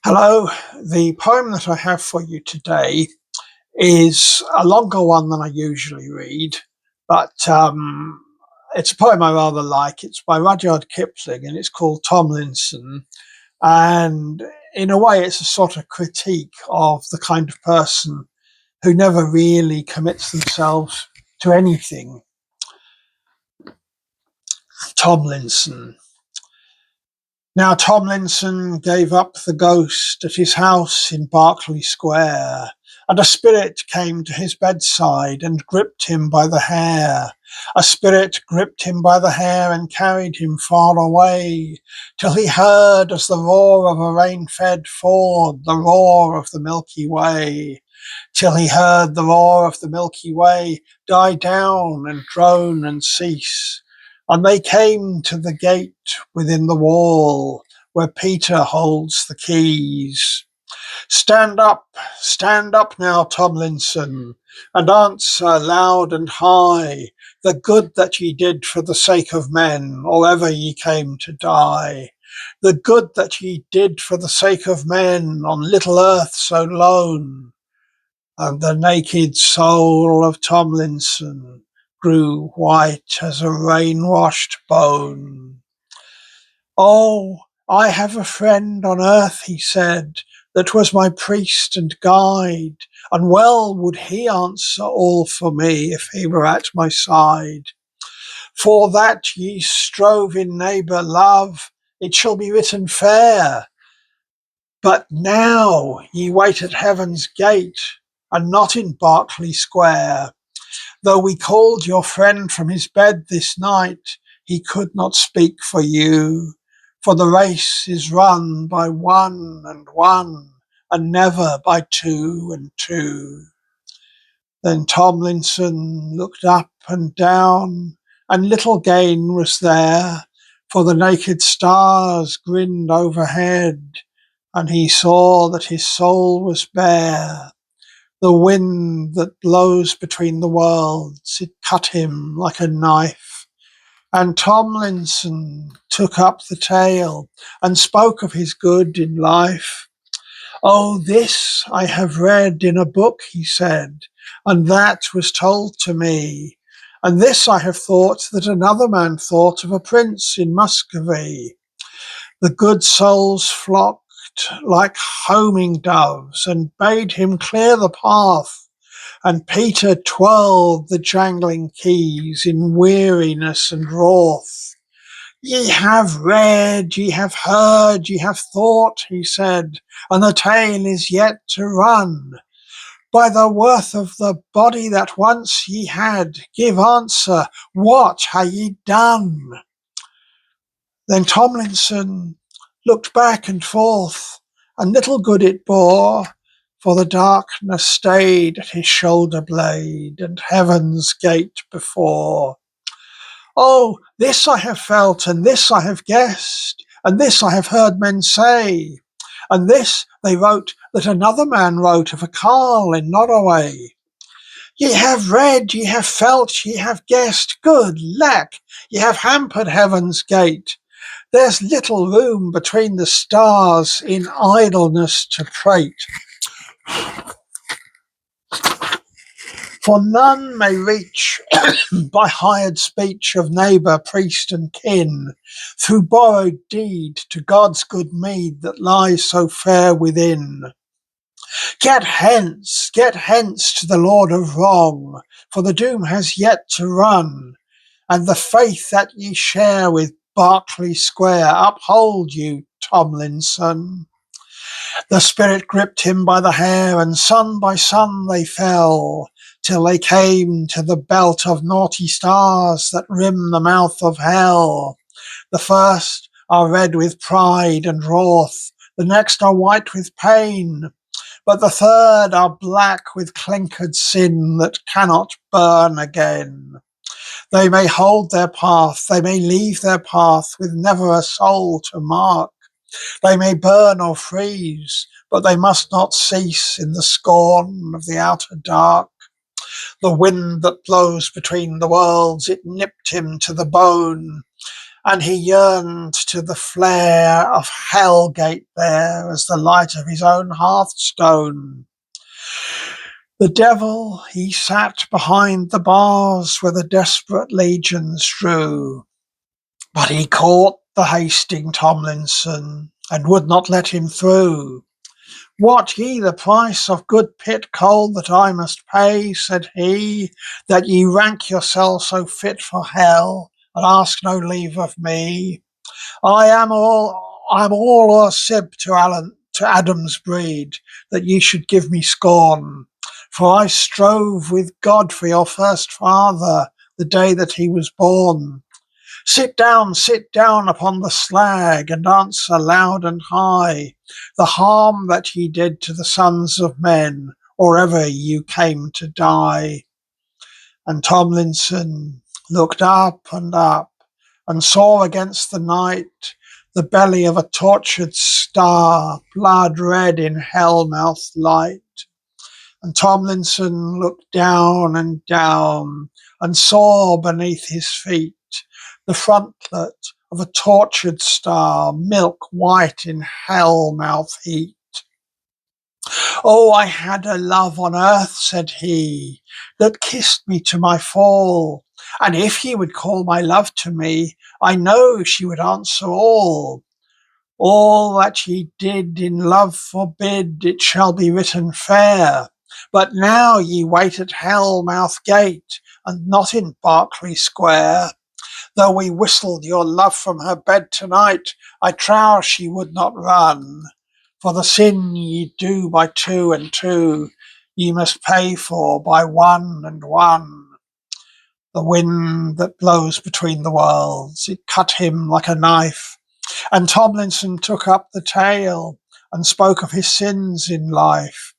Hello. The poem that I have for you today is a longer one than I usually read, but it's a poem I rather like. It's by Rudyard Kipling and it's called Tomlinson. And in a way, it's a sort of critique of the kind of person who never really commits themselves to anything. Tomlinson. Now Tomlinson gave up the ghost at his house in Berkeley Square, and a spirit came to his bedside and gripped him by the hair. A spirit gripped him by the hair and carried him far away, till he heard as the roar of a rain-fed ford, the roar of the Milky Way, till he heard the roar of the Milky Way die down and drone and cease. And they came to the gate within the wall, where Peter holds the keys. Stand up now, Tomlinson, and answer loud and high the good that ye did for the sake of men, or ever ye came to die. The good that ye did for the sake of men on little earth so lone. And the naked soul of Tomlinson grew white as a rain-washed bone. "Oh, I have a friend on earth," he said, "that was my priest and guide, and well would he answer all for me if he were at my side. For that ye strove in neighbour love, it shall be written fair. But now ye wait at heaven's gate, and not in Berkeley Square. Though we called your friend from his bed this night, he could not speak for you, for the race is run by one, and never by two and two." Then Tomlinson looked up and down, and little gain was there, for the naked stars grinned overhead, and he saw that his soul was bare. The wind that blows between the worlds, it cut him like a knife. And Tomlinson took up the tale and spoke of his good in life. "Oh, this I have read in a book," he said, "and that was told to me. And this I have thought that another man thought of a prince in Muscovy. The good souls flocked like homing doves and bade him clear the path, and Peter twirled the jangling keys in weariness and wrath. 'Ye have read, ye have heard, ye have thought,' he said, 'and the tale is yet to run. By the worth of the body that once ye had, give answer, what ha' ye done?' Then Tomlinson looked back and forth, and little good it bore, for the darkness stayed at his shoulder blade, and heaven's gate before. 'Oh, this I have felt, and this I have guessed, and this I have heard men say, and this they wrote that another man wrote of a carle in Norroway. Ye have read, ye have felt, ye have guessed, good lack, ye have hampered heaven's gate. There's little room between the stars in idleness to prate. For none may reach by hired speech of neighbour, priest, and kin, through borrowed deed to God's good meed that lies so fair within. Get hence to the Lord of wrong, for the doom has yet to run, and the faith that ye share with Berkeley Square uphold you, Tomlinson." The spirit gripped him by the hair, and son by son they fell, till they came to the belt of naughty stars that rim the mouth of hell. The first are red with pride and wrath, the next are white with pain, but the third are black with clinkered sin that cannot burn again. They may hold their path, they may leave their path with never a soul to mark. They may burn or freeze, but they must not cease in the scorn of the outer dark. The wind that blows between the worlds, it nipped him to the bone, and he yearned to the flare of Hellgate there as the light of his own hearthstone. The devil, he sat behind the bars where the desperate legions drew, but he caught the hasting Tomlinson and would not let him through. Wot ye the price of good pit coal that I must pay, said he, that ye rank yourself so fit for hell, and ask no leave of me? I'm all a sib to Adam's breed, that ye should give me scorn. For I strove with God for your first father, the day that he was born. Sit down upon the slag, and answer loud and high the harm that ye did to the sons of men, or ever you came to die. And Tomlinson looked up, and saw against the night the belly of a tortured star, blood red in hell-mouth light. And Tomlinson looked down, and saw beneath his feet the frontlet of a tortured star, milk white in hell-mouth heat. Oh, I had a love on earth, said he, that kissed me to my fall, and if ye would call my love to me, I know she would answer all. All that ye did in love forbid, it shall be written fair. But now ye wait at Hell-mouth gate, and not in Berkeley Square. Though we whistled your love from her bed tonight, I trow she would not run. For the sin ye do by two and two, ye must pay for by one and one. The wind that blows between the worlds, it cut him like a knife, and Tomlinson took up the tale and spoke of his sins in life.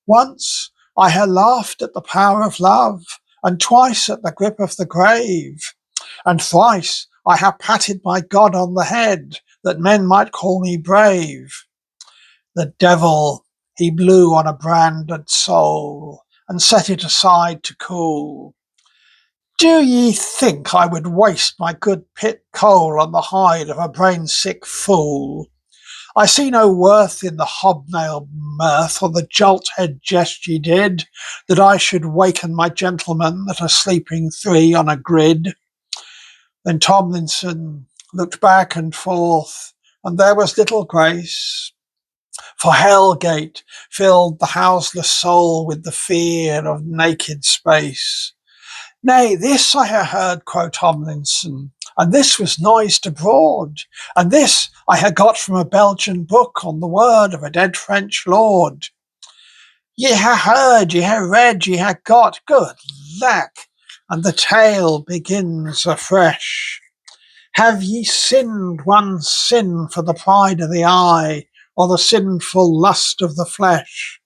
Once I had laughed at the power of love, and twice at the grip of the grave, and thrice I have patted my God on the head, that men might call me brave. The devil, he blew on a branded soul, and set it aside to cool. Do ye think I would waste my good pit coal on the hide of a brain-sick fool? I see no worth in the hobnailed mirth or the jolt-head jest ye did, that I should waken my gentlemen that are sleeping three on a grid. Then Tomlinson looked back and forth, and there was little grace, for Hellgate filled the houseless soul with the fear of naked space. Nay, this I ha' heard, quo Tomlinson, and this was noised abroad, and this I ha' got from a Belgian book on the word of a dead French lord. Ye ha' heard, ye ha' read, ye ha' got, good lack, and the tale begins afresh. Have ye sinned one sin for the pride of the eye, or the sinful lust of the flesh?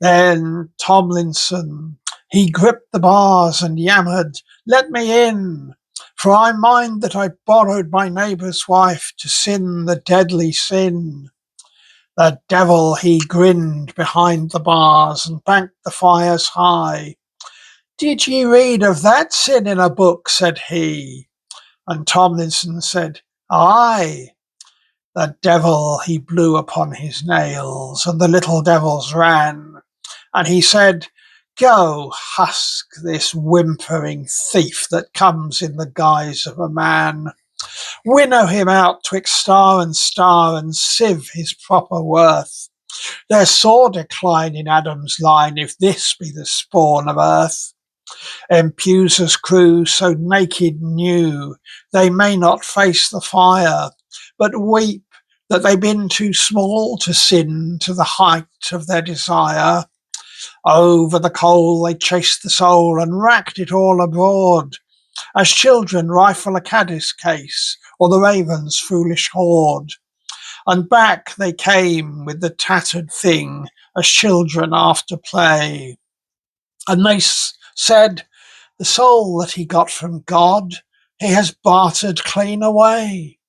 Then Tomlinson, he gripped the bars and yammered, let me in, for I mind that I borrowed my neighbour's wife to sin the deadly sin. The devil, he grinned behind the bars and banked the fires high. Did ye read of that sin in a book, said he? And Tomlinson said, aye. The devil, he blew upon his nails, and the little devils ran. And he said, go husk this whimpering thief that comes in the guise of a man. Winnow him out twixt star, and sieve his proper worth. There's sore decline in Adam's line, if this be the spawn of earth. Empusa's crew so naked new, they may not face the fire, but weep that they been too small to sin to the height of their desire. Over the coal they chased the soul, and racked it all abroad, as children rifle a caddis case, or the raven's foolish hoard. And back they came with the tattered thing, as children after play. And they said, the soul that he got from God, he has bartered clean away.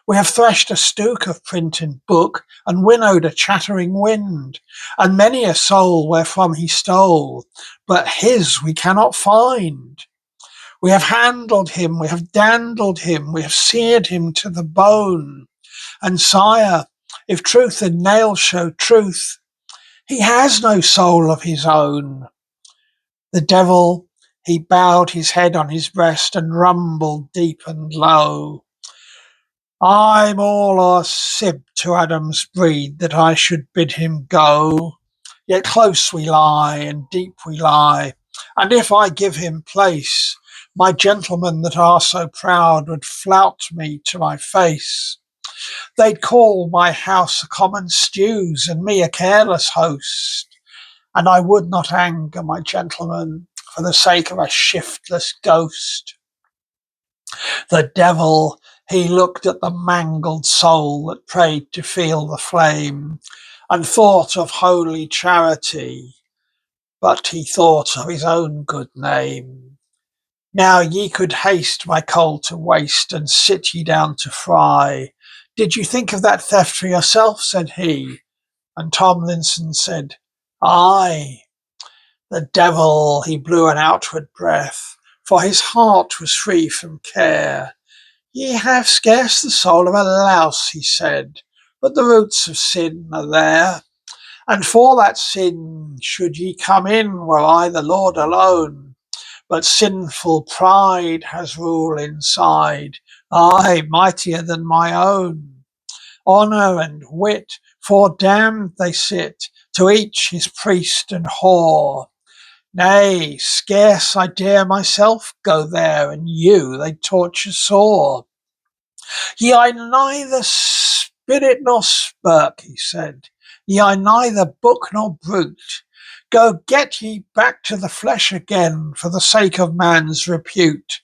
We have threshed a stook of print and book, and winnowed a chattering wind, and many a soul wherefrom he stole, but his we cannot find. We have handled him, we have dandled him, we have seared him to the bone. And sire, if truth and nails show truth, he has no soul of his own. The devil, he bowed his head on his breast and rumbled deep and low. I'm all a sib to Adam's breed that I should bid him go. Yet close we lie and deep we lie, and if I give him place, my gentlemen that are so proud would flout me to my face. They'd call my house a common stews and me a careless host, and I would not anger my gentlemen for the sake of a shiftless ghost. The devil, he looked at the mangled soul that prayed to feel the flame, and thought of holy charity, but he thought of his own good name. Now ye could haste my coal to waste, and sit ye down to fry. Did you think of that theft for yourself? Said he. And Tomlinson said, Aye. The devil, he blew an outward breath, for his heart was free from care. Ye have scarce the soul of a louse, he said, but the roots of sin are there. And for that sin should ye come in, were I the Lord alone. But sinful pride has rule inside, aye, mightier than my own. Honour and wit, for damned they sit, to each his priest and whore. Nay, scarce I dare myself go there, and you they torture sore. Ye are neither spirit nor spurk, he said. Ye are neither book nor brute. Go get ye back to the flesh again, for the sake of man's repute.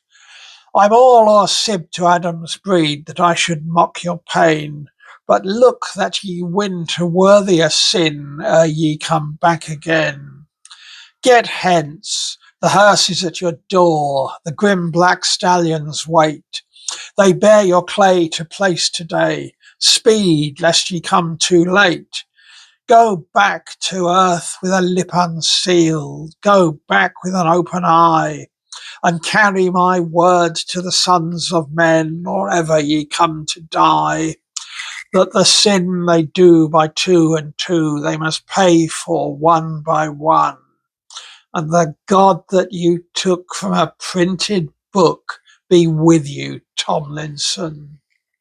I'm all o'er sib to Adam's breed, that I should mock your pain. But look that ye win to worthier sin, ere ye come back again. Get hence, the hearse is at your door, the grim black stallions wait. They bear your clay to place today. Speed, lest ye come too late. Go back to earth with a lip unsealed. Go back with an open eye, and carry my word to the sons of men, or ever ye come to die. That the sin they do by two and two, they must pay for one by one. And the God that you took from a printed book be with you, Tomlinson.